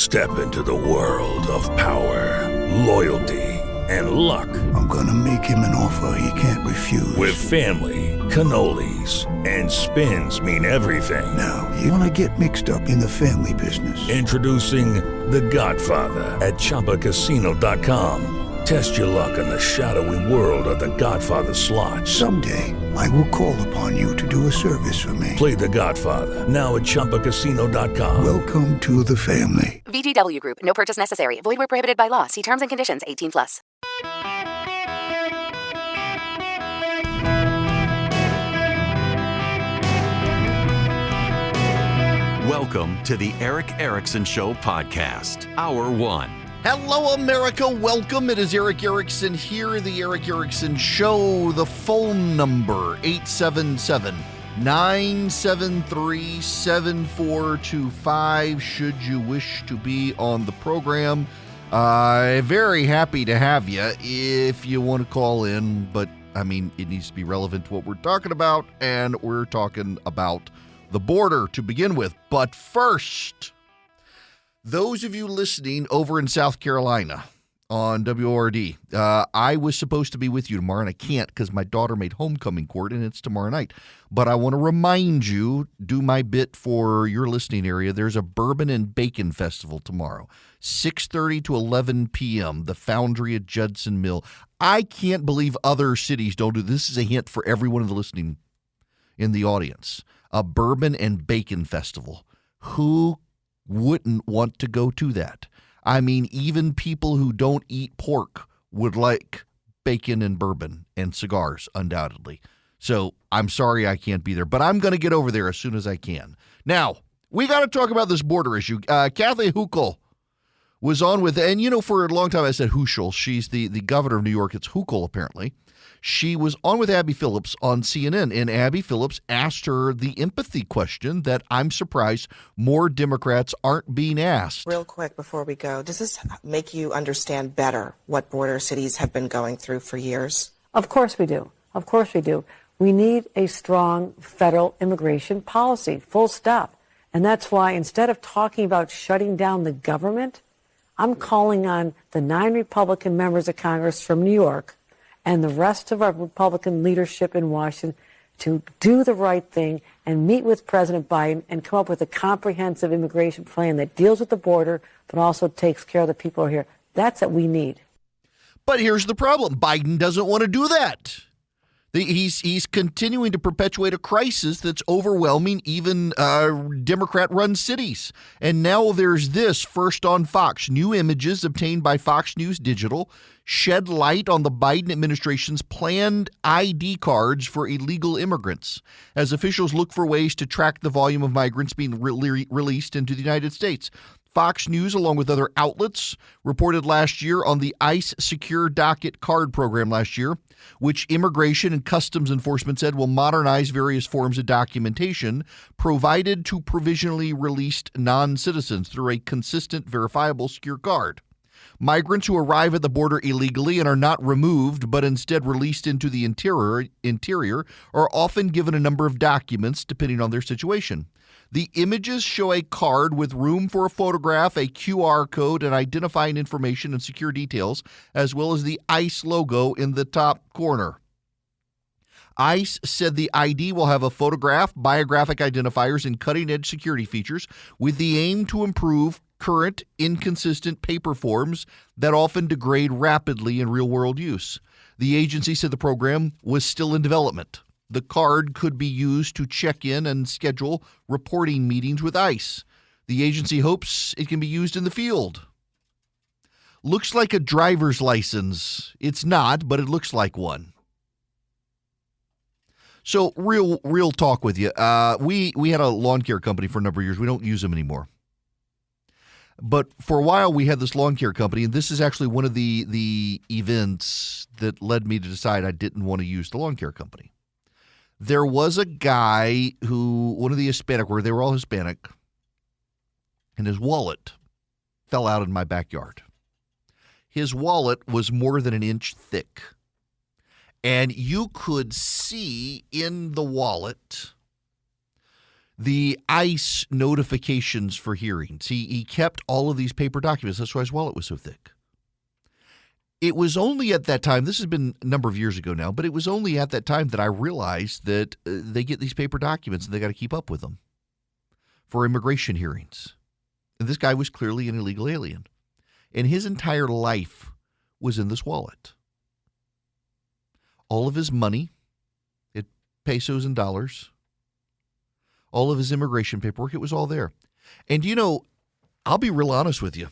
Step into the world of power, loyalty, and luck. I'm gonna make him an offer he can't refuse. With family, cannolis, and spins mean everything. Now, you wanna get mixed up in the family business. Introducing The Godfather at ChumbaCasino.com. Test your luck in the shadowy world of The Godfather slot. Someday, I will call upon you to do a service for me. Play The Godfather, now at ChumbaCasino.com. Welcome to the family. VGW Group. No purchase necessary. Void where prohibited by law. See terms and conditions. 18+. Welcome to the Eric Erickson Show podcast, Hour 1. Hello, America. Welcome. It is Eric Erickson here, the Eric Erickson Show. The phone number, 877-973-7425, should you wish to be on the program. Very happy to have you if you want to call in, but, I mean, it needs to be relevant to what we're talking about, and we're talking about the border to begin with. But first, those of you listening over in South Carolina on WORD, I was supposed to be with you tomorrow, and I can't because my daughter made homecoming court, and it's tomorrow night. But I want to remind you, do my bit for your listening area. There's a Bourbon and Bacon Festival tomorrow, 6:30 to 11 p.m., the Foundry at Judson Mill. I can't believe other cities don't do this. This is a hint for everyone in the listening in the audience. A Bourbon and Bacon Festival. Who wouldn't want to go to that? I mean, even people who don't eat pork would like bacon and bourbon and cigars, undoubtedly. So I'm sorry I can't be there, but I'm going to get over there as soon as I can. Now, we got to talk about this border issue. Kathy Hochul was on with, and you know, for a long time I said Hochul. She's the governor of New York. It's Hochul, apparently. She was on with Abby Phillips on CNN, and Abby Phillips asked her the empathy question that I'm surprised more Democrats aren't being asked. Real quick before we go, does this make you understand better what border cities have been going through for years? Of course we do. Of course we do. We need a strong federal immigration policy, full stop. And that's why instead of talking about shutting down the government, I'm calling on the 9 Republican members of Congress from New York and the rest of our Republican leadership in Washington to do the right thing and meet with President Biden and come up with a comprehensive immigration plan that deals with the border but also takes care of the people who are here. That's what we need. But here's the problem. Biden doesn't want to do that. He's continuing to perpetuate a crisis that's overwhelming even Democrat-run cities. And now there's this, first on Fox. New images obtained by Fox News Digital shed light on the Biden administration's planned ID cards for illegal immigrants as officials look for ways to track the volume of migrants being released into the United States. Fox News, along with other outlets, reported last year on the ICE Secure Docket Card program last year, which Immigration and Customs Enforcement said will modernize various forms of documentation provided to provisionally released non-citizens through a consistent, verifiable secure card. Migrants who arrive at the border illegally and are not removed but instead released into the interior are often given a number of documents depending on their situation. The images show a card with room for a photograph, a QR code, and identifying information and secure details, as well as the ICE logo in the top corner. ICE said the ID will have a photograph, biographic identifiers, and cutting-edge security features with the aim to improve current, inconsistent paper forms that often degrade rapidly in real-world use. The agency said the program was still in development. The card could be used to check in and schedule reporting meetings with ICE. The agency hopes it can be used in the field. Looks like a driver's license. It's not, but it looks like one. So real talk with you. We had a lawn care company for a number of years. We don't use them anymore. But for a while, we had this lawn care company, and this is actually one of the events that led me to decide I didn't want to use the lawn care company. There was a guy who, one of the Hispanic workers, they were all Hispanic, and his wallet fell out in my backyard. His wallet was more than an inch thick, and you could see in the wallet the ICE notifications for hearings. He kept all of these paper documents. That's why his wallet was so thick. It was only at that time, this has been a number of years ago now, but it was only at that time that I realized that they get these paper documents and they got to keep up with them for immigration hearings. And this guy was clearly an illegal alien. And his entire life was in this wallet. All of his money, pesos and dollars, all of his immigration paperwork, it was all there. And, I'll be real honest with you.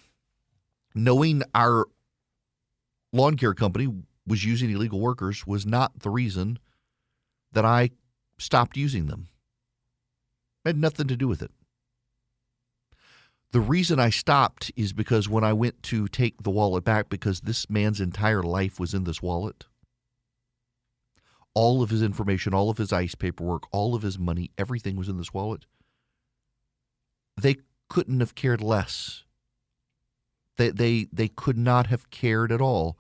Knowing our lawn care company was using illegal workers was not the reason that I stopped using them. It had nothing to do with it. The reason I stopped is because when I went to take the wallet back, because this man's entire life was in this wallet, all of his information, all of his ICE paperwork, all of his money, everything was in this wallet. They couldn't have cared less. They could not have cared at all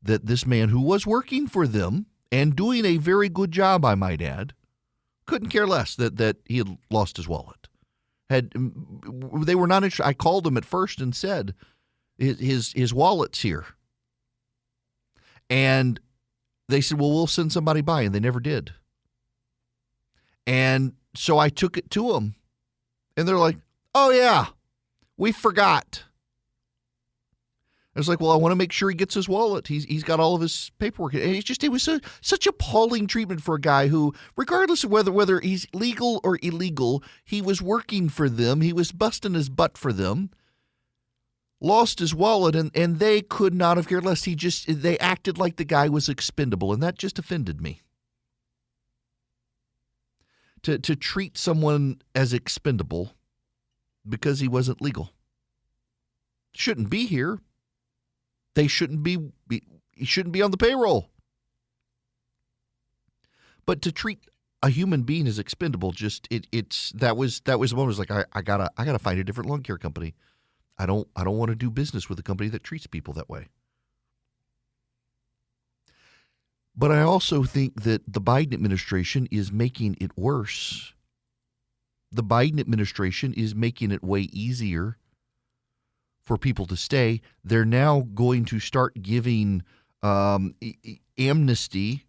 that this man, who was working for them and doing a very good job, I might add, couldn't care less that he had lost his wallet. They were not interested. I called him at first and said, his wallet's here. And they said, well, we'll send somebody by, and they never did. And so I took it to them, and they're like, oh, yeah, we forgot. I was like, well, I want to make sure he gets his wallet. He's got all of his paperwork. And it was such appalling treatment for a guy who, regardless of whether he's legal or illegal, he was working for them. He was busting his butt for them. Lost his wallet, and they could not have cared less. They acted like the guy was expendable, and that just offended me. To treat someone as expendable because he wasn't legal. Shouldn't be here. He shouldn't be on the payroll. But to treat a human being as expendable, that was the moment. It was like I gotta find a different lawn care company. I don't want to do business with a company that treats people that way. But I also think that the Biden administration is making it worse. The Biden administration is making it way easier for people to stay. They're now going to start giving amnesty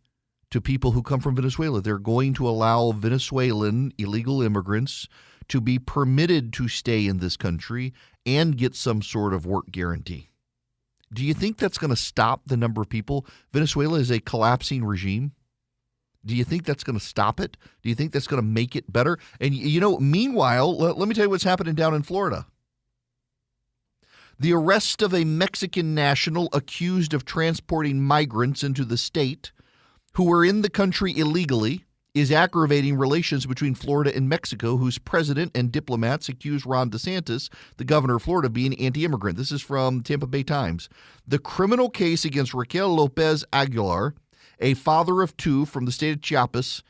to people who come from Venezuela. They're going to allow Venezuelan illegal immigrants to be permitted to stay in this country and get some sort of work guarantee. Do you think that's going to stop the number of people? Venezuela is a collapsing regime. Do you think that's going to stop it? Do you think that's going to make it better? And, meanwhile, let me tell you what's happening down in Florida. The arrest of a Mexican national accused of transporting migrants into the state who were in the country illegally is aggravating relations between Florida and Mexico, whose president and diplomats accuse Ron DeSantis, the governor of Florida, being anti-immigrant. This is from Tampa Bay Times. The criminal case against Raquel Lopez Aguilar, a father of two from the state of Chiapas,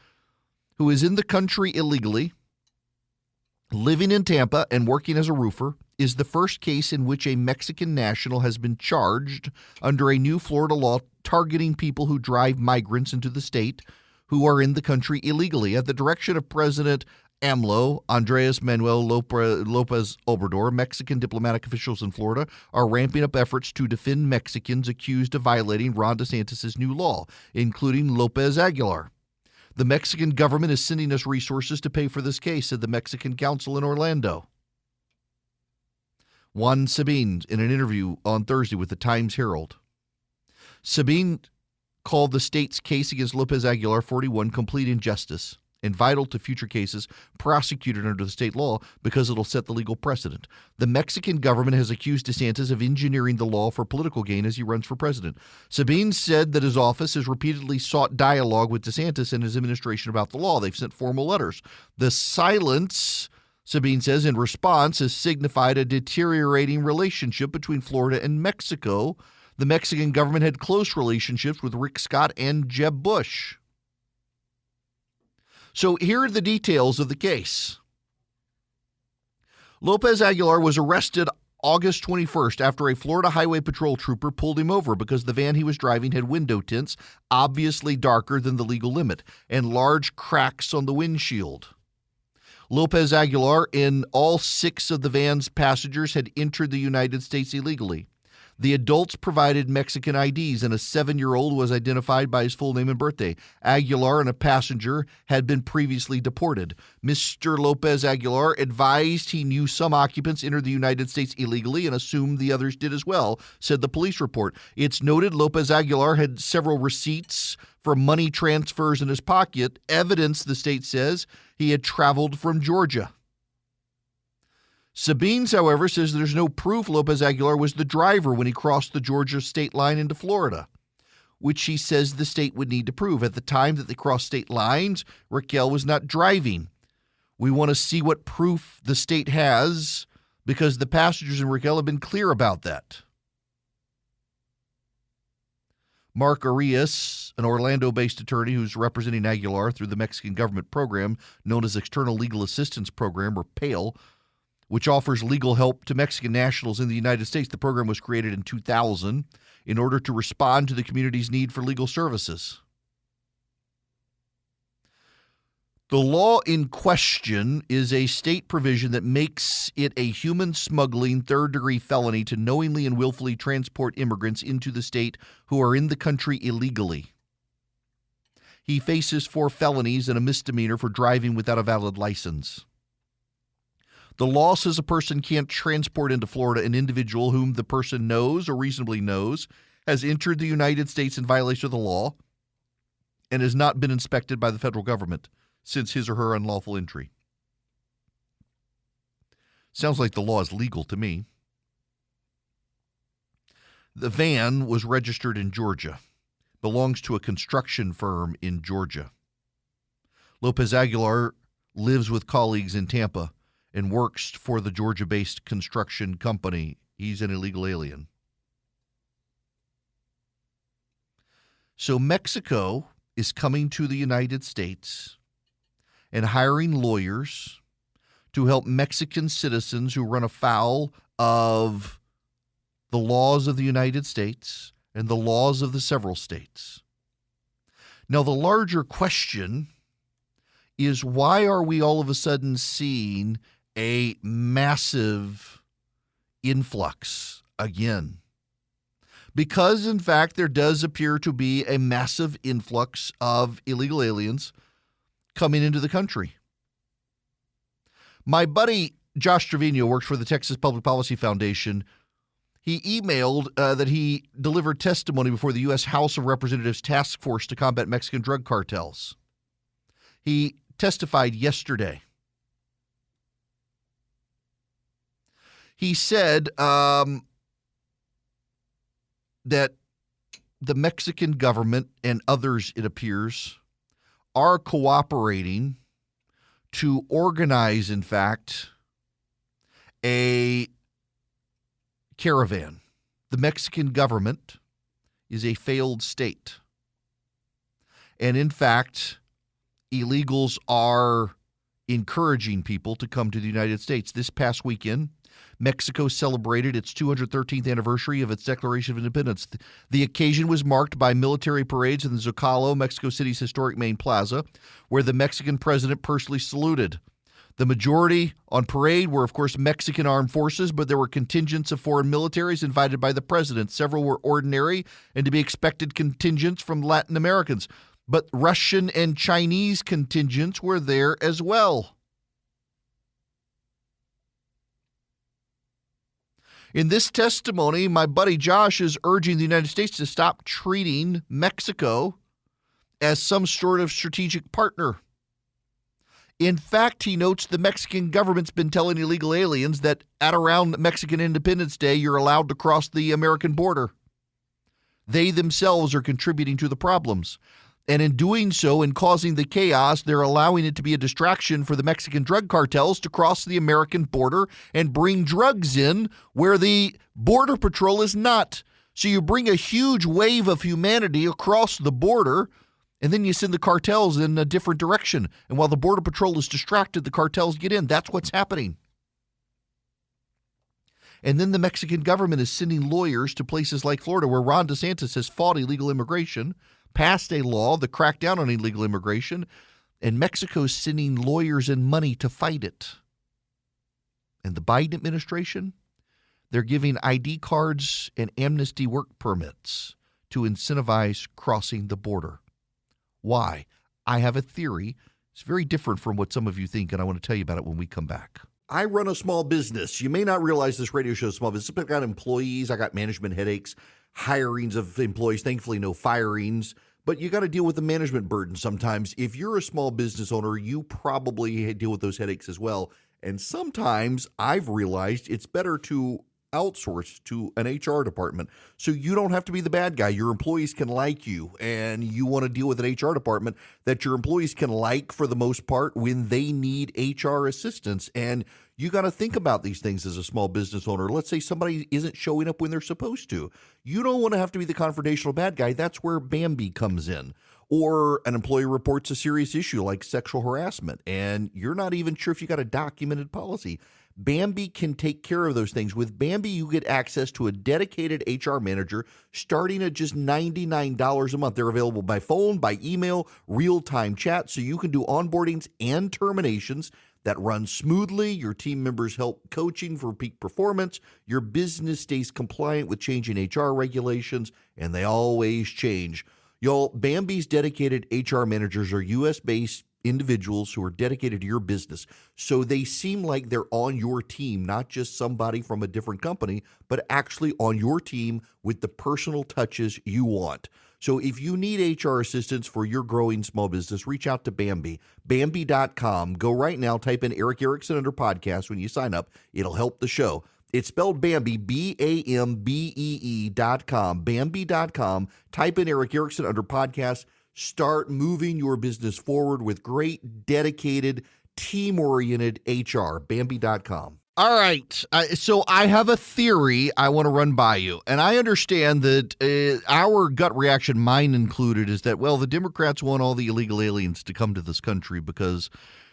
who is in the country illegally, living in Tampa and working as a roofer, is the first case in which a Mexican national has been charged under a new Florida law targeting people who drive migrants into the state who are in the country illegally. At the direction of President AMLO, Andres Manuel Lopez Obrador, Mexican diplomatic officials in Florida are ramping up efforts to defend Mexicans accused of violating Ron DeSantis' new law, including Lopez Aguilar. The Mexican government is sending us resources to pay for this case, said the Mexican consul in Orlando. Juan Sabin, in an interview on Thursday with the Times Herald. Sabin called the state's case against Lopez Aguilar 41 complete injustice and vital to future cases prosecuted under the state law because it'll set the legal precedent. The Mexican government has accused DeSantis of engineering the law for political gain as he runs for president. Sabin said that his office has repeatedly sought dialogue with DeSantis and his administration about the law. They've sent formal letters. The silence, Sabin says, in response has signified a deteriorating relationship between Florida and Mexico. The Mexican government had close relationships with Rick Scott and Jeb Bush. So here are the details of the case. Lopez Aguilar was arrested August 21st after a Florida Highway Patrol trooper pulled him over because the van he was driving had window tints obviously darker than the legal limit and large cracks on the windshield. Lopez Aguilar and all 6 of the van's passengers had entered the United States illegally. The adults provided Mexican IDs, and a 7-year-old was identified by his full name and birthday. Aguilar and a passenger had been previously deported. Mr. Lopez Aguilar advised he knew some occupants entered the United States illegally and assumed the others did as well, said the police report. It's noted Lopez Aguilar had several receipts for money transfers in his pocket, evidence, the state says, he had traveled from Georgia. Sabines, however, says there's no proof Lopez Aguilar was the driver when he crossed the Georgia state line into Florida, which he says the state would need to prove. At the time that they crossed state lines, Raquel was not driving. We want to see what proof the state has because the passengers and Raquel have been clear about that. Mark Arias, an Orlando-based attorney who's representing Aguilar through the Mexican government program known as External Legal Assistance Program, or PALE, which offers legal help to Mexican nationals in the United States. The program was created in 2000 in order to respond to the community's need for legal services. The law in question is a state provision that makes it a human smuggling third-degree felony to knowingly and willfully transport immigrants into the state who are in the country illegally. He faces 4 felonies and a misdemeanor for driving without a valid license. The law says a person can't transport into Florida an individual whom the person knows or reasonably knows has entered the United States in violation of the law and has not been inspected by the federal government since his or her unlawful entry. Sounds like the law is legal to me. The van was registered in Georgia, belongs to a construction firm in Georgia. Lopez Aguilar lives with colleagues in Tampa and works for the Georgia-based construction company. He's an illegal alien. So Mexico is coming to the United States and hiring lawyers to help Mexican citizens who run afoul of the laws of the United States and the laws of the several states. Now, the larger question is, why are we all of a sudden seeing a massive influx again? Because, in fact, there does appear to be a massive influx of illegal aliens coming into the country. My buddy Josh Trevino works for the Texas Public Policy Foundation. He emailed that he delivered testimony before the U.S. House of Representatives Task Force to Combat Mexican Drug Cartels. He testified yesterday. He said that the Mexican government and others, it appears, are cooperating to organize, in fact, a caravan. The Mexican government is a failed state. And in fact, illegals are encouraging people to come to the United States. This past weekend, Mexico celebrated its 213th anniversary of its Declaration of Independence. The occasion was marked by military parades in the Zocalo, Mexico City's historic main plaza, where the Mexican president personally saluted. The majority on parade were, of course, Mexican armed forces, but there were contingents of foreign militaries invited by the president. Several were ordinary and to be expected contingents from Latin Americans, but Russian and Chinese contingents were there as well. In this testimony, my buddy Josh is urging the United States to stop treating Mexico as some sort of strategic partner. In fact, he notes the Mexican government's been telling illegal aliens that at around Mexican Independence Day, you're allowed to cross the American border. They themselves are contributing to the problems. And in doing so and causing the chaos, they're allowing it to be a distraction for the Mexican drug cartels to cross the American border and bring drugs in where the Border Patrol is not. So you bring a huge wave of humanity across the border, and then you send the cartels in a different direction. And while the Border Patrol is distracted, the cartels get in. That's what's happening. And then the Mexican government is sending lawyers to places like Florida, where Ron DeSantis has fought illegal immigration, passed a law that cracked down on illegal immigration. And Mexico's sending lawyers and money to fight it. And the Biden administration, they're giving ID cards and amnesty work permits to incentivize crossing the border. Why? I have a theory. It's very different from what some of you think, and I want to tell you about it when we come back. I run a small business. You may not realize this radio show is small business. I've got employees. I got management headaches, hirings of employees. Thankfully, no firings. But you got to deal with the management burden sometimes. If you're a small business owner, you probably deal with those headaches as well. And sometimes I've realized it's better to outsource to an HR department so you don't have to be the bad guy. Your employees can like you, and you want to deal with an HR department that your employees can like for the most part when they need HR assistance. And you got to think about these things as a small business owner. Let's say somebody isn't showing up when they're supposed to. You don't want to have to be the confrontational bad guy. That's where Bambi comes in. Or an employee reports a serious issue like sexual harassment, and you're not even sure if you got a documented policy. Bambi can take care of those things. With Bambi, you get access to a dedicated HR manager starting at just $99 a month. They're available by phone, by email, real-time chat, so you can do onboardings and terminations that run smoothly. Your team members help coaching for peak performance. Your business stays compliant with changing HR regulations, and they always change. Y'all, Bambi's dedicated HR managers are U.S.-based individuals who are dedicated to your business. So they seem like they're on your team, not just somebody from a different company, but actually on your team with the personal touches you want. So if you need HR assistance for your growing small business, reach out to Bambi, Bambi.com. Go right now, type in Eric Erickson under podcast when you sign up. It'll help the show. It's spelled Bambi, Bambee.com, Bambi.com. Type in Eric Erickson under podcast. Start moving your business forward with great, dedicated, team-oriented HR, Bambi.com. All right, so I have a theory I want to run by you, and I understand that our gut reaction, mine included, is that, well, the Democrats want all the illegal aliens to come to this country because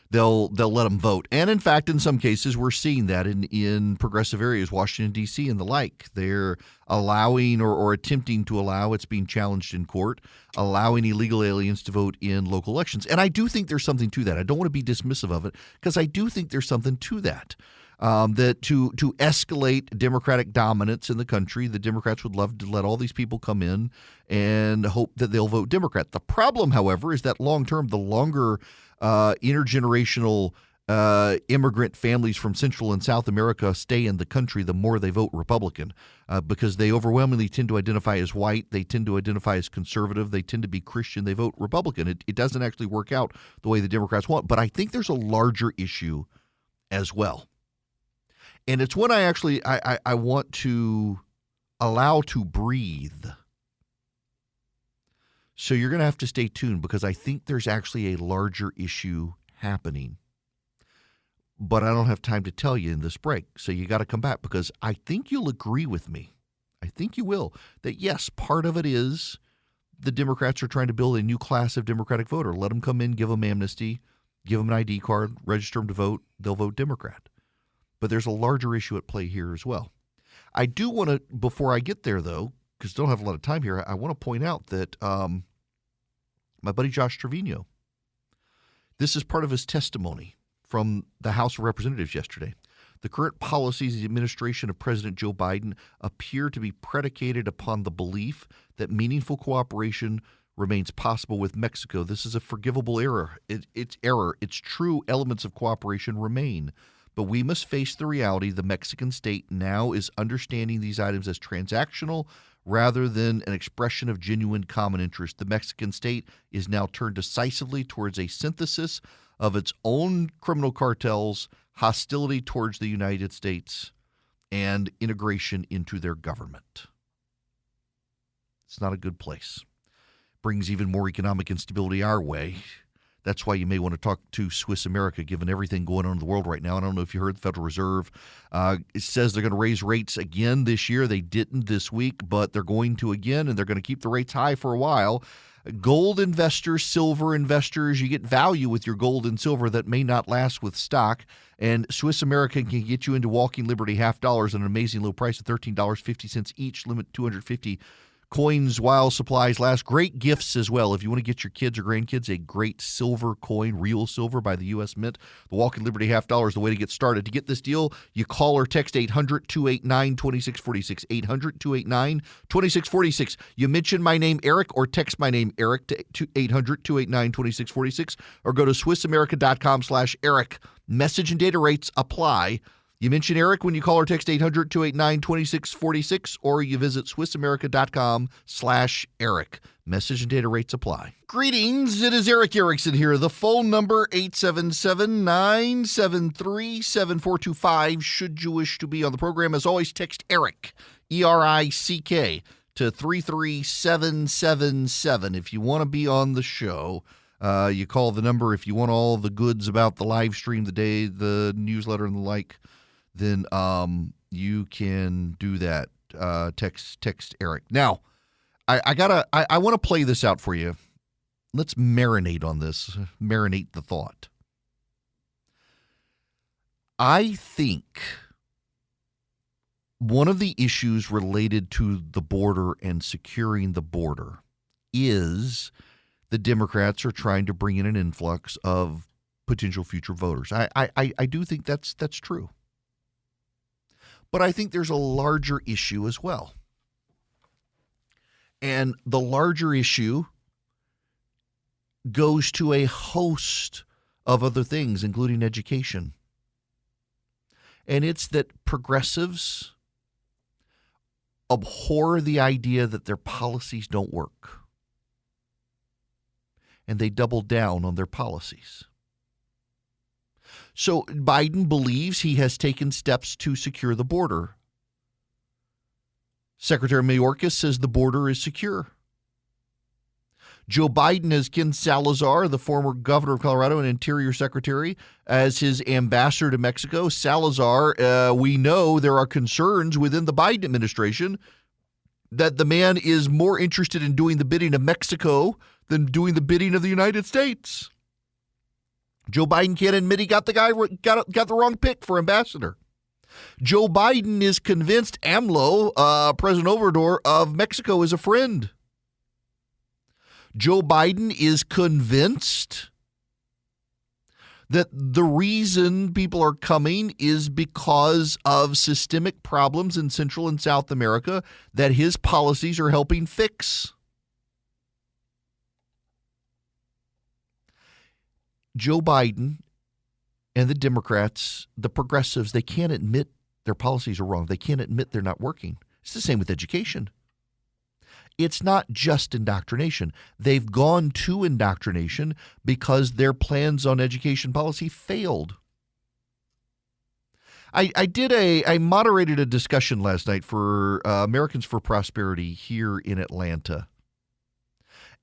they'll let them vote. And in fact, in some cases, we're seeing that in progressive areas, Washington, D.C. and the like. They're allowing or attempting to allow, it's being challenged in court, allowing illegal aliens to vote in local elections. And I do think there's something to that. I don't want to be dismissive of it because I do think there's something to that. That to escalate Democratic dominance in the country, the Democrats would love to let all these people come in and hope that they'll vote Democrat. The problem, however, is that long term, the longer intergenerational immigrant families from Central and South America stay in the country, the more they vote Republican because they overwhelmingly tend to identify as white. They tend to identify as conservative. They tend to be Christian. They vote Republican. It doesn't actually work out the way the Democrats want. But I think there's a larger issue as well. And it's one I want to allow to breathe. So you're going to have to stay tuned because I think there's actually a larger issue happening. But I don't have time to tell you in this break. So you got to come back because I think you'll agree with me. I think you will. That yes, part of it is the Democrats are trying to build a new class of Democratic voter. Let them come in, give them amnesty, give them an ID card, register them to vote. They'll vote Democrat. But there's a larger issue at play here as well. I do want to, before I get there, though, because I don't have a lot of time here, I want to point out that my buddy Josh Trevino, this is part of his testimony from the House of Representatives yesterday. The current policies of the administration of President Joe Biden appear to be predicated upon the belief that meaningful cooperation remains possible with Mexico. This is a forgivable error. It's error. It's true elements of cooperation remain. But we must face the reality the Mexican state now is understanding these items as transactional rather than an expression of genuine common interest. The Mexican state is now turned decisively towards a synthesis of its own criminal cartels, hostility towards the United States, and integration into their government. It's not a good place. Brings even more economic instability our way. That's why you may want to talk to Swiss America, given everything going on in the world right now. I don't know if you heard the Federal Reserve. It says they're going to raise rates again this year. They didn't this week, but they're going to again, and they're going to keep the rates high for a while. Gold investors, silver investors, you get value with your gold and silver that may not last with stock. And Swiss America can get you into Walking Liberty $50 at an amazing low price of $13.50 each, limit 250 Coins while supplies last. Great gifts as well. If you want to get your kids or grandkids a great silver coin, real silver by the U.S. Mint, the Walking Liberty $50 is the way to get started. To get this deal, you call or text 800-289-2646. 800-289-2646. You mention my name, Eric, or text my name, Eric, to 800-289-2646, or go to SwissAmerica.com/Eric. Message and data rates apply. You mention Eric when you call or text 800-289-2646, or you visit SwissAmerica.com/Eric. Message and data rates apply. Greetings, it is Eric Erickson here. The phone number, 877-973-7425, should you wish to be on the program. As always, text Eric, E-R-I-C-K, to 33777. If you want to be on the show, you call the number. If you want all the goods about the live stream, the day, the newsletter, and the like, then you can do that. Text Eric. Now, I want to play this out for you. Let's marinate on this. Marinate the thought. I think one of the issues related to the border and securing the border is the Democrats are trying to bring in an influx of potential future voters. I do think that's true. But I think there's a larger issue as well. And the larger issue goes to a host of other things, including education. And it's that progressives abhor the idea that their policies don't work. And they double down on their policies. So Biden believes he has taken steps to secure the border. Secretary Mayorkas says the border is secure. Joe Biden has Ken Salazar, the former governor of Colorado and Interior Secretary, as his ambassador to Mexico. Salazar, we know there are concerns within the Biden administration that the man is more interested in doing the bidding of Mexico than doing the bidding of the United States. Joe Biden can't admit he got the wrong pick for ambassador. Joe Biden is convinced AMLO, President Obrador of Mexico, is a friend. Joe Biden is convinced that the reason people are coming is because of systemic problems in Central and South America that his policies are helping fix. Joe Biden and the Democrats, the progressives, they can't admit their policies are wrong. They can't admit they're not working. It's the same with education. It's not just indoctrination. They've gone to indoctrination because their plans on education policy failed. I moderated a discussion last night for Americans for Prosperity here in Atlanta.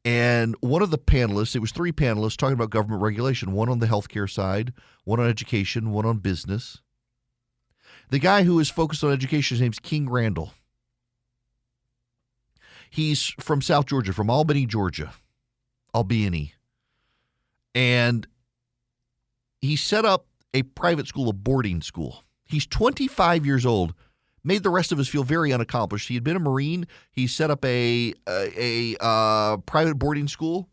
And one of the panelists, it was three panelists talking about government regulation, one on the healthcare side, one on education, one on business. The guy who is focused on education, his name's King Randall. He's from South Georgia, from Albany, Georgia. Albany. And he set up a private school, a boarding school. He's 25 years old. Made the rest of us feel very unaccomplished. He had been a Marine. He set up a private boarding school.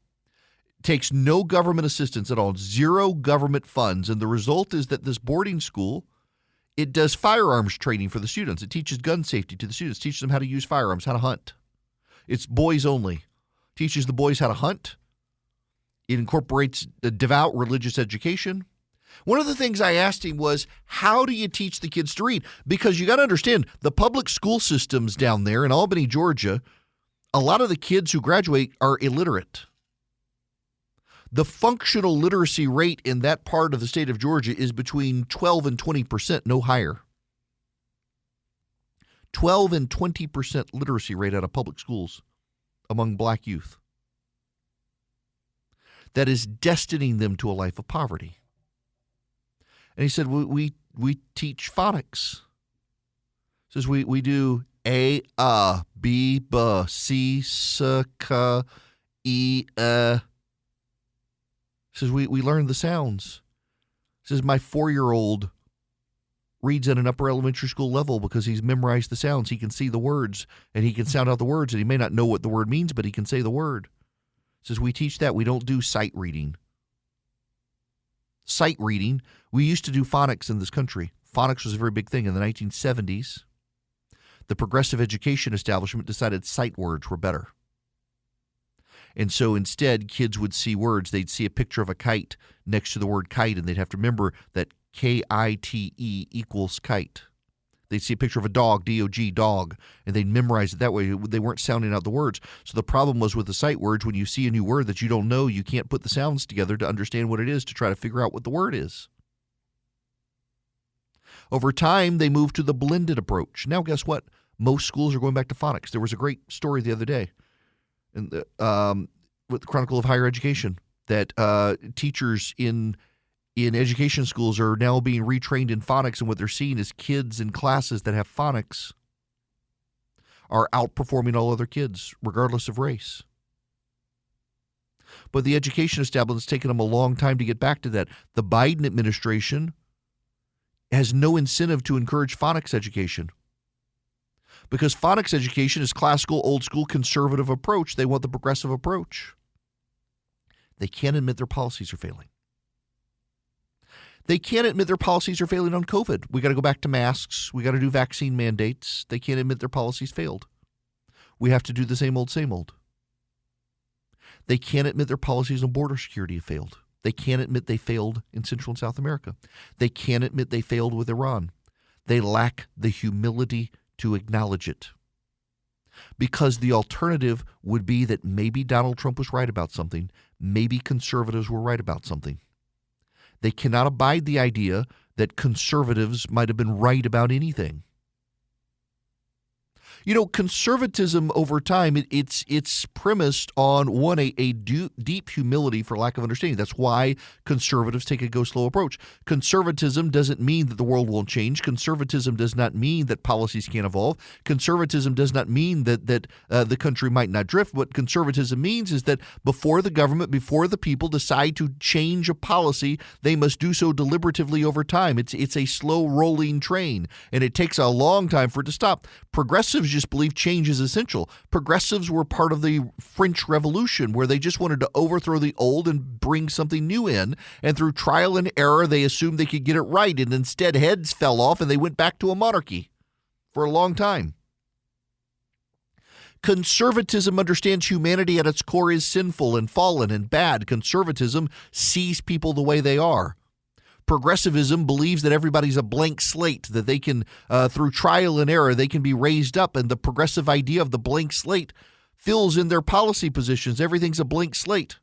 Takes no government assistance at all, zero government funds. And the result is that this boarding school, it does firearms training for the students. It teaches gun safety to the students, teaches them how to use firearms, how to hunt. It's boys only. Teaches the boys how to hunt. It incorporates a devout religious education. One of the things I asked him was, how do you teach the kids to read? Because you got to understand, the public school systems down there in Albany, Georgia, a lot of the kids who graduate are illiterate. The functional literacy rate in that part of the state of Georgia is between 12 and 20%, no higher. 12 and 20% literacy rate out of public schools among black youth. That is destining them to a life of poverty. And he said, we teach phonics. He says we do A, B, B, C, S, K, E, He says we learn the sounds. He says my 4-year-old reads at an upper elementary school level because he's memorized the sounds. He can see the words, and he can sound out the words, and he may not know what the word means, but he can say the word. It says we teach that. We don't do sight reading. Sight reading, we used to do phonics in this country. Phonics was a very big thing in the 1970s. The progressive education establishment decided sight words were better. And so instead, kids would see words. They'd see a picture of a kite next to the word kite, and they'd have to remember that Kite equals kite. They'd see a picture of a dog, D-O-G, dog, and they'd memorize it that way. They weren't sounding out the words. So the problem was with the sight words, when you see a new word that you don't know, you can't put the sounds together to understand what it is to try to figure out what the word is. Over time, they moved to the blended approach. Now, guess what? Most schools are going back to phonics. There was a great story the other day with the Chronicle of Higher Education that teachers in education schools are now being retrained in phonics, and what they're seeing is kids in classes that have phonics are outperforming all other kids, regardless of race. But the education establishment's taken them a long time to get back to that. The Biden administration has no incentive to encourage phonics education because phonics education is classical, old school, conservative approach. They want the progressive approach. They can't admit their policies are failing. They can't admit their policies are failing on COVID. We got to go back to masks. We got to do vaccine mandates. They can't admit their policies failed. We have to do the same old, same old. They can't admit their policies on border security have failed. They can't admit they failed in Central and South America. They can't admit they failed with Iran. They lack the humility to acknowledge it. Because the alternative would be that maybe Donald Trump was right about something. Maybe conservatives were right about something. They cannot abide the idea that conservatives might have been right about anything. You know, conservatism over time, it's premised on, one, a deep humility for lack of understanding. That's why conservatives take a go-slow approach. Conservatism doesn't mean that the world won't change. Conservatism does not mean that policies can't evolve. Conservatism does not mean that the country might not drift. What conservatism means is that before the government, before the people decide to change a policy, they must do so deliberatively over time. It's a slow-rolling train, and it takes a long time for it to stop. Progressives just believe change is essential. Progressives were part of the French Revolution, where they just wanted to overthrow the old and bring something new in. And through trial and error, they assumed they could get it right. And instead, heads fell off and they went back to a monarchy for a long time. Conservatism understands humanity at its core is sinful and fallen and bad. Conservatism sees people the way they are. Progressivism believes that everybody's a blank slate, that they can, through trial and error, they can be raised up. And the progressive idea of the blank slate fills in their policy positions. Everything's a blank slate.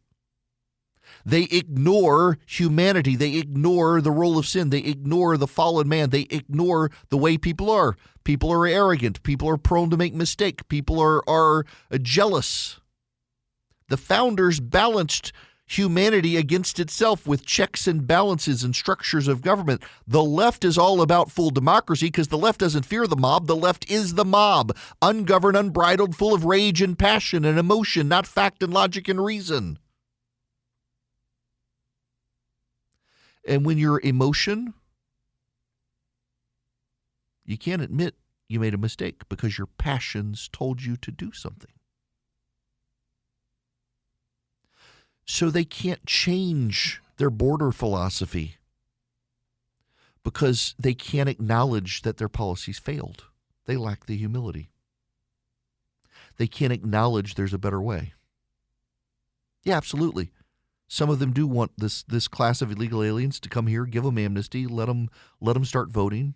They ignore humanity. They ignore the role of sin. They ignore the fallen man. They ignore the way people are. People are arrogant. People are prone to make mistakes. People are jealous. The founders balanced humanity against itself with checks and balances and structures of government. The left is all about full democracy because the left doesn't fear the mob. The left is the mob, ungoverned, unbridled, full of rage and passion and emotion, not fact and logic and reason. And when you're emotion, you can't admit you made a mistake because your passions told you to do something. So they can't change their border philosophy because they can't acknowledge that their policies failed. They lack the humility. They can't acknowledge there's a better way. Yeah, absolutely. Some of them do want this class of illegal aliens to come here, give them amnesty, let them start voting.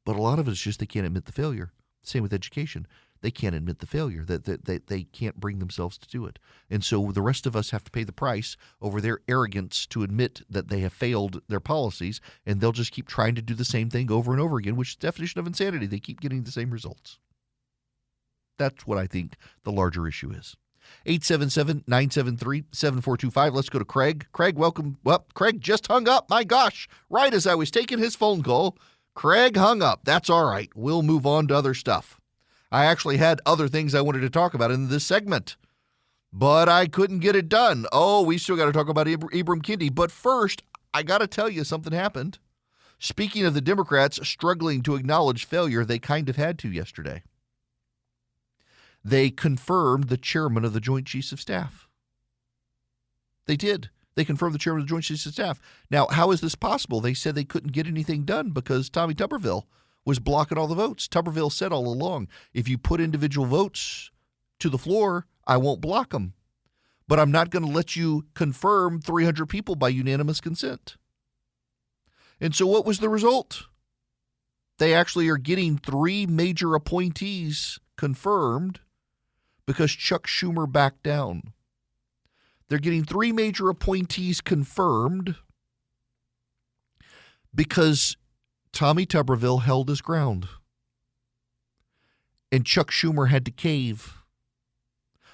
But a lot of it is just they can't admit the failure. Same with education. They can't admit the failure, that they can't bring themselves to do it. And so the rest of us have to pay the price over their arrogance to admit that they have failed their policies, and they'll just keep trying to do the same thing over and over again, which is the definition of insanity. They keep getting the same results. That's what I think the larger issue is. 877-973-7425. Let's go to Craig. Craig, welcome. Well, Craig just hung up. My gosh, right as I was taking his phone call, Craig hung up. That's all right. We'll move on to other stuff. I actually had other things I wanted to talk about in this segment, but I couldn't get it done. Oh, we still got to talk about Ibram Kendi. But first, I got to tell you something happened. Speaking of the Democrats struggling to acknowledge failure, they kind of had to yesterday. They confirmed the chairman of the Joint Chiefs of Staff. They did. They confirmed the chairman of the Joint Chiefs of Staff. Now, how is this possible? They said they couldn't get anything done because Tommy Tuberville was blocking all the votes. Tuberville said all along, if you put individual votes to the floor, I won't block them. But I'm not going to let you confirm 300 people by unanimous consent. And so what was the result? They actually are getting 3 major appointees confirmed because Chuck Schumer backed down. They're getting 3 major appointees confirmed because Tommy Tuberville held his ground. And Chuck Schumer had to cave.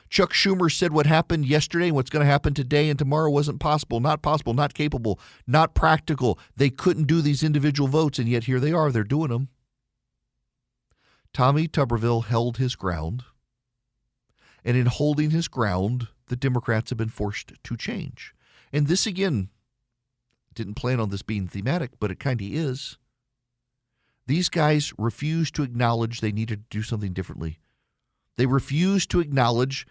Chuck Schumer said what happened yesterday and what's going to happen today and tomorrow wasn't possible, not capable, not practical. They couldn't do these individual votes, and yet here they are. They're doing them. Tommy Tuberville held his ground, and in holding his ground, the Democrats have been forced to change. And this, again, didn't plan on this being thematic, but it kind of is. These guys refused to acknowledge they needed to do something differently. They refused to acknowledge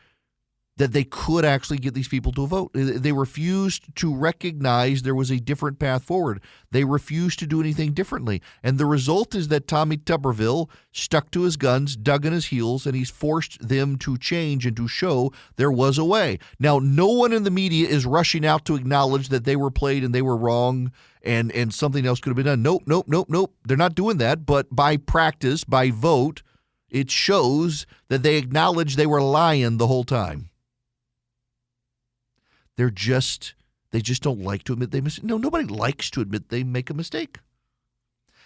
that they could actually get these people to vote. They refused to recognize there was a different path forward. They refused to do anything differently. And the result is that Tommy Tuberville stuck to his guns, dug in his heels, and he's forced them to change and to show there was a way. Now, no one in the media is rushing out to acknowledge that they were played and they were wrong and something else could have been done. Nope. They're not doing that. But by practice, by vote, it shows that they acknowledge they were lying the whole time. They just don't like to admit they mistake. No, nobody likes to admit they make a mistake.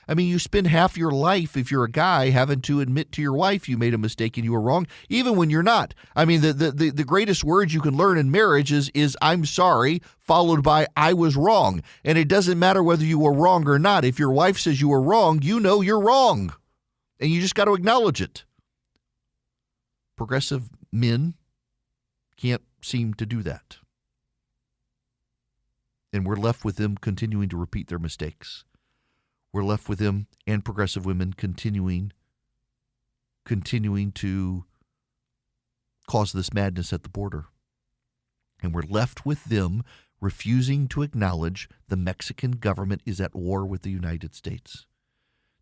I mean, you spend half your life, if you're a guy, having to admit to your wife you made a mistake and you were wrong, even when you're not. I mean, the greatest words you can learn in marriage is I'm sorry, followed by I was wrong. And it doesn't matter whether you were wrong or not. If your wife says you were wrong, you know you're wrong. And you just got to acknowledge it. Progressive men can't seem to do that. And we're left with them continuing to repeat their mistakes. We're left with them and progressive women continuing to cause this madness at the border. And we're left with them refusing to acknowledge the Mexican government is at war with the United States.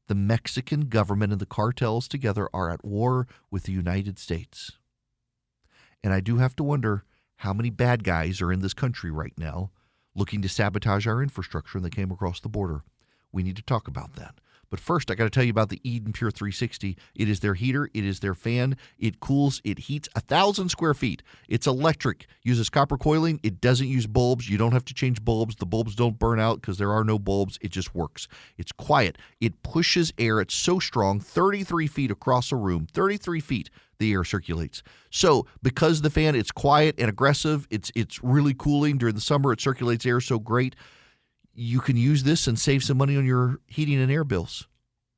The Mexican government and the cartels together are at war with the United States. And I do have to wonder how many bad guys are in this country right now looking to sabotage our infrastructure and they came across the border. We need to talk about that. But first, I got to tell you about the Eden Pure 360. It is their heater. It is their fan. It cools. It heats 1,000 square feet. It's electric. Uses copper coiling. It doesn't use bulbs. You don't have to change bulbs. The bulbs don't burn out because there are no bulbs. It just works. It's quiet. It pushes air. It's so strong, 33 feet across a room, 33 feet the air circulates. So because the fan, it's quiet and aggressive, it's really cooling. During the summer, it circulates air so great. You can use this and save some money on your heating and air bills.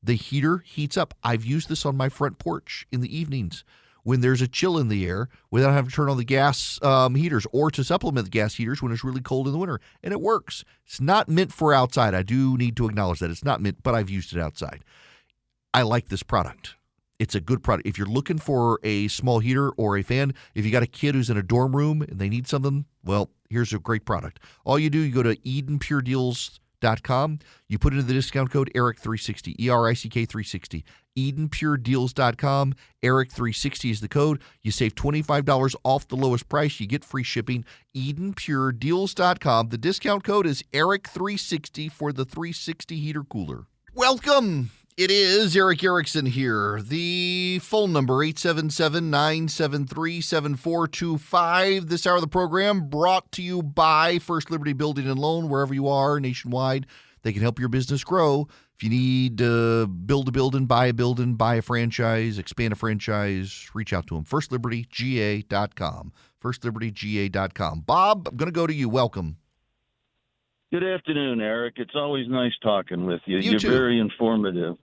The heater heats up. I've used this on my front porch in the evenings when there's a chill in the air without having to turn on the gas heaters or to supplement the gas heaters when it's really cold in the winter. And it works. It's not meant for outside. I do need to acknowledge that. It's not meant, but I've used it outside. I like this product. It's a good product. If you're looking for a small heater or a fan, if you got a kid who's in a dorm room and they need something, well, here's a great product. All you do, you go to EdenPureDeals.com. You put in the discount code ERIC360, ERICK360. EdenPureDeals.com. ERIC360 is the code. You save $25 off the lowest price. You get free shipping. EdenPureDeals.com. The discount code is ERIC360 for the 360 heater cooler. Welcome. It is Eric Erickson here. The phone number, 877-973-7425. This hour of the program brought to you by First Liberty Building and Loan. Wherever you are nationwide, they can help your business grow. If you need to build a building, buy a franchise, expand a franchise, reach out to them. FirstLibertyGA.com. FirstLibertyGA.com. Bob, I'm going to go to you. Welcome. Good afternoon, Eric. It's always nice talking with you. You're too. Very informative.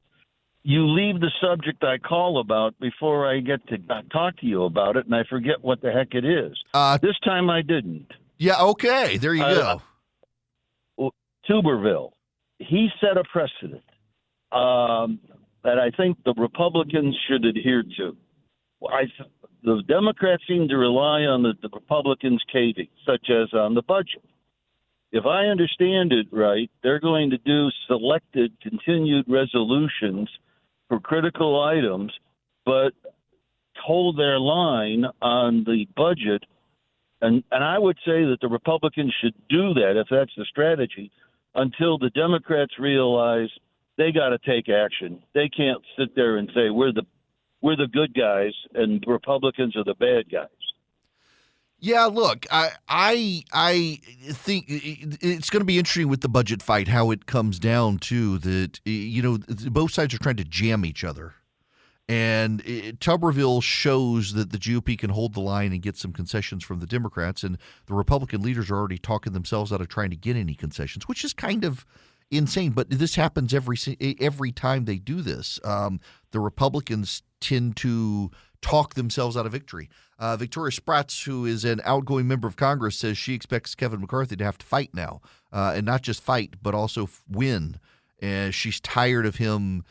You leave the subject I call about before I get to talk to you about it, and I forget what the heck it is. This time I didn't. Yeah, okay. There you go. Tuberville. he set a precedent that I think the Republicans should adhere to. The Democrats seem to rely on the Republicans caving, such as on the budget. If I understand it right, they're going to do selected continued resolutions for critical items, but hold their line on the budget. And I would say that the Republicans should do that, if that's the strategy, until the Democrats realize they got to take action. They can't sit there and say we're the good guys and Republicans are the bad guys. Yeah, look, I think it's going to be interesting with the budget fight how it comes down to that. Both sides are trying to jam each other, and Tuberville shows that the GOP can hold the line and get some concessions from the Democrats, and the Republican leaders are already talking themselves out of trying to get any concessions, which is kind of insane. But this happens every time they do this. The Republicans tend to talk themselves out of victory. Victoria Spratz, who is an outgoing member of Congress, says she expects Kevin McCarthy to have to fight now, and not just fight, but also win. And she's tired of him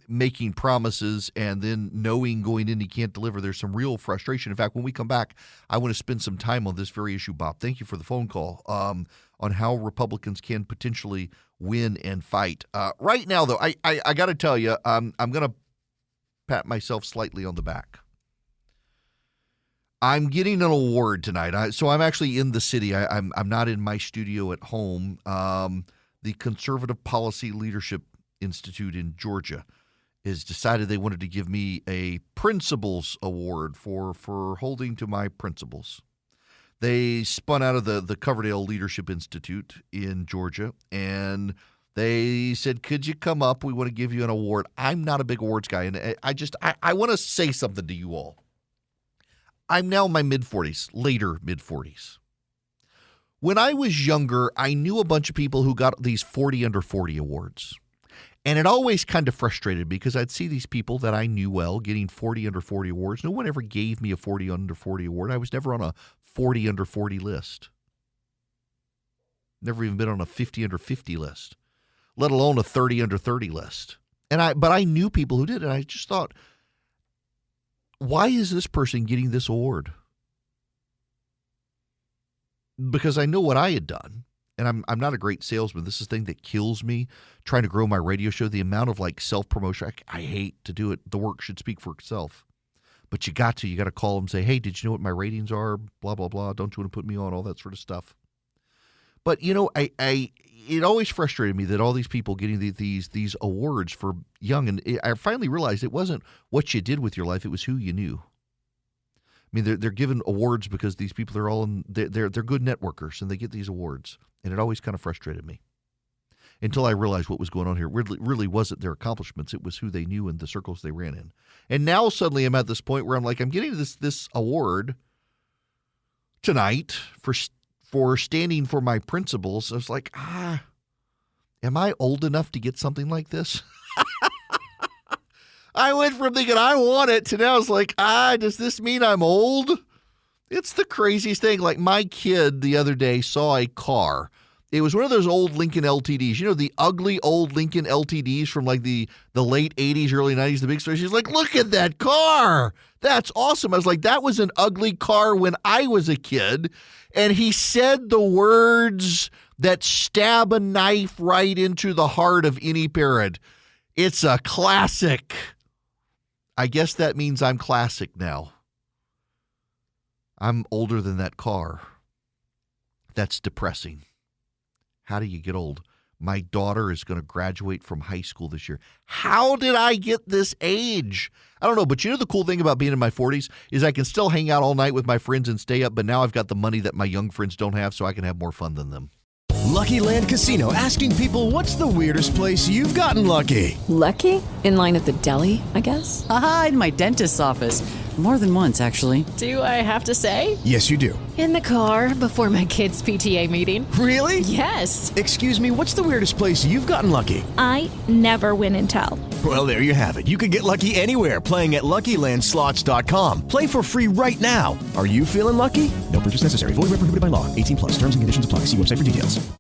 making promises and then knowing going in he can't deliver. There's some real frustration. In fact, when we come back, I want to spend some time on this very issue, Bob. Thank you for the phone call on how Republicans can potentially win and fight. Right now, though, I got to tell you, I'm going to pat myself slightly on the back. I'm getting an award tonight. So I'm actually in the city. I'm not in my studio at home. The Conservative Policy Leadership Institute in Georgia has decided they wanted to give me a Principles Award for holding to my principles. They spun out of the Coverdale Leadership Institute in Georgia, and they said, could you come up? We want to give you an award. I'm not a big awards guy, and I want to say something to you all. I'm now in my mid-40s, later mid-40s. When I was younger, I knew a bunch of people who got these 40 under 40 awards. And it always kind of frustrated me because I'd see these people that I knew well getting 40 under 40 awards. No one ever gave me a 40 under 40 award. I was never on a 40 under 40 list. Never even been on a 50 under 50 list, let alone a 30 under 30 list. But I knew people who did, and I just thought, why is this person getting this award? Because I know what I had done, and I'm not a great salesman. This is the thing that kills me trying to grow my radio show. The amount of self-promotion, I hate to do it. The work should speak for itself. But you got to call them and say, hey, did you know what my ratings are? Blah, blah, blah. Don't you want to put me on? All that sort of stuff. But, it always frustrated me that all these people getting these awards for young, and I finally realized it wasn't what you did with your life, it was who you knew. I mean, they're given awards because these people are all they're good networkers, and they get these awards, and it always kind of frustrated me until I realized what was going on here. It really wasn't their accomplishments; it was who they knew and the circles they ran in. And now suddenly I'm at this point where I'm like, I'm getting this award tonight for standing for my principles. I was like, am I old enough to get something like this? I went from thinking I want it to now it's like, does this mean I'm old? It's the craziest thing. Like my kid the other day saw a car. It was one of those old Lincoln LTDs. You know, the ugly old Lincoln LTDs from the late 80s, early 90s, the big story. She's like, look at that car. That's awesome. I was like, that was an ugly car when I was a kid. And he said the words that stab a knife right into the heart of any parent. It's a classic. I guess that means I'm classic now. I'm older than that car. That's depressing. How do you get old? My daughter is going to graduate from high school this year. How did I get this age? I don't know, but the cool thing about being in my 40s is I can still hang out all night with my friends and stay up, but now I've got the money that my young friends don't have, so I can have more fun than them. Lucky Land Casino, asking people, what's the weirdest place you've gotten lucky? Lucky? In line at the deli, I guess? Aha, in my dentist's office. More than once, actually. Do I have to say? Yes, you do. In the car before my kids' PTA meeting. Really? Yes. Excuse me, what's the weirdest place you've gotten lucky? I never win and tell. Well, there you have it. You can get lucky anywhere, playing at LuckyLandSlots.com. Play for free right now. Are you feeling lucky? No purchase necessary. Void where prohibited by law. 18+. Terms and conditions apply. See website for details.